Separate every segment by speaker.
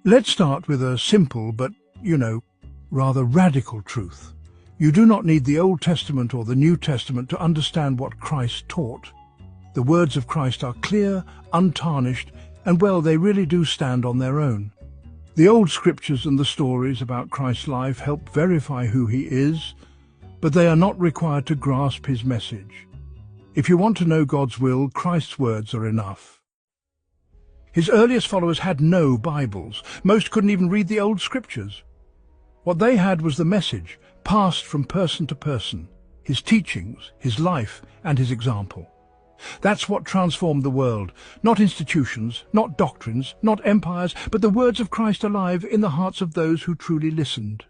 Speaker 1: Let's start with a simple but, rather radical truth. You do not need the Old Testament or the New Testament to understand what Christ taught. The words of Christ are clear, untarnished, and they really do stand on their own. The old scriptures and the stories about Christ's life help verify who he is, but they are not required to grasp his message. If you want to know God's will, Christ's words are enough. His earliest followers had no Bibles. Most couldn't even read the old scriptures. What they had was the message, passed from person to person, his teachings, his life, and his example. That's what transformed the world. Not institutions, not doctrines, not empires, but the words of Christ alive in the hearts of those who truly listened.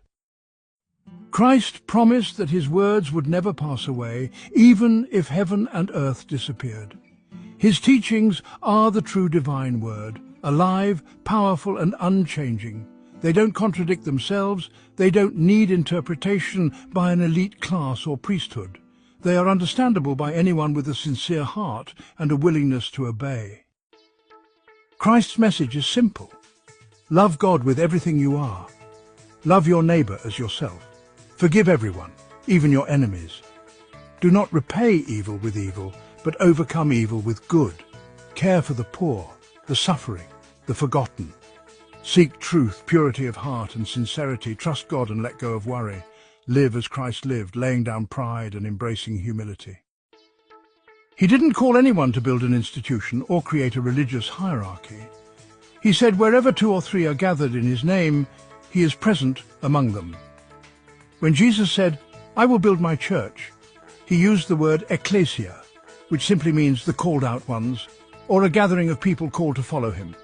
Speaker 1: Christ promised that his words would never pass away, even if heaven and earth disappeared. His teachings are the true divine word, alive, powerful, and unchanging. They don't contradict themselves. They don't need interpretation by an elite class or priesthood. They are understandable by anyone with a sincere heart and a willingness to obey. Christ's message is simple. Love God with everything you are. Love your neighbor as yourself. Forgive everyone, even your enemies. Do not repay evil with evil, but overcome evil with good. Care for the poor, the suffering, the forgotten. Seek truth, purity of heart and sincerity. Trust God and let go of worry. Live as Christ lived, laying down pride and embracing humility. He didn't call anyone to build an institution or create a religious hierarchy. He said, wherever 2 or 3 are gathered in his name, he is present among them. When Jesus said, I will build my church, he used the word ekklesia, which simply means the called out ones, or a gathering of people called to follow him.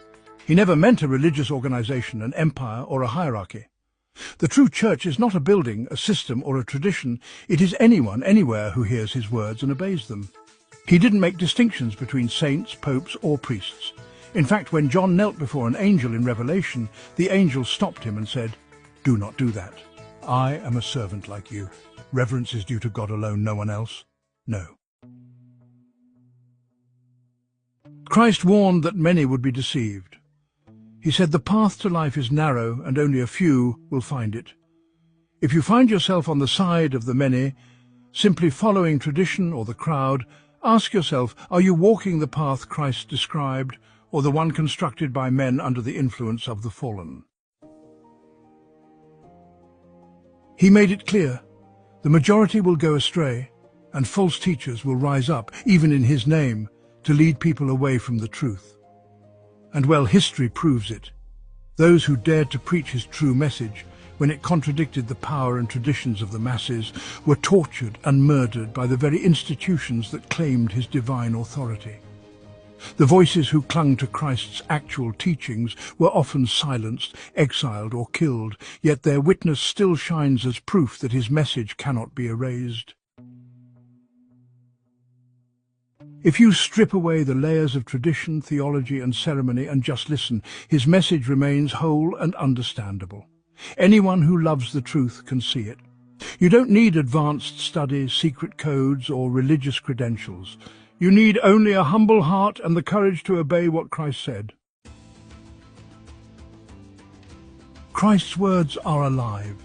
Speaker 1: He never meant a religious organization, an empire, or a hierarchy. The true church is not a building, a system, or a tradition. It is anyone, anywhere who hears his words and obeys them. He didn't make distinctions between saints, popes, or priests. In fact, when John knelt before an angel in Revelation, the angel stopped him and said, "Do not do that. I am a servant like you. Reverence is due to God alone, no one else. No." Christ warned that many would be deceived. He said the path to life is narrow and only a few will find it. If you find yourself on the side of the many, simply following tradition or the crowd, ask yourself, are you walking the path Christ described or the one constructed by men under the influence of the fallen? He made it clear, the majority will go astray and false teachers will rise up, even in his name, to lead people away from the truth. And history proves it. Those who dared to preach his true message, when it contradicted the power and traditions of the masses, were tortured and murdered by the very institutions that claimed his divine authority. The voices who clung to Christ's actual teachings were often silenced, exiled, or killed, yet their witness still shines as proof that his message cannot be erased. If you strip away the layers of tradition, theology, and ceremony and just listen, his message remains whole and understandable. Anyone who loves the truth can see it. You don't need advanced studies, secret codes, or religious credentials. You need only a humble heart and the courage to obey what Christ said. Christ's words are alive.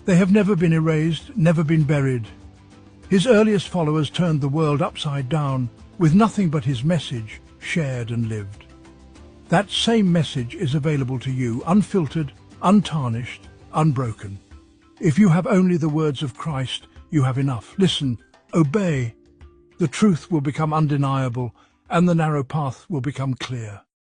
Speaker 1: They have never been erased, never been buried. His earliest followers turned the world upside down, with nothing but his message shared and lived. That same message is available to you, unfiltered, untarnished, unbroken. If you have only the words of Christ, you have enough. Listen, obey. The truth will become undeniable, and the narrow path will become clear.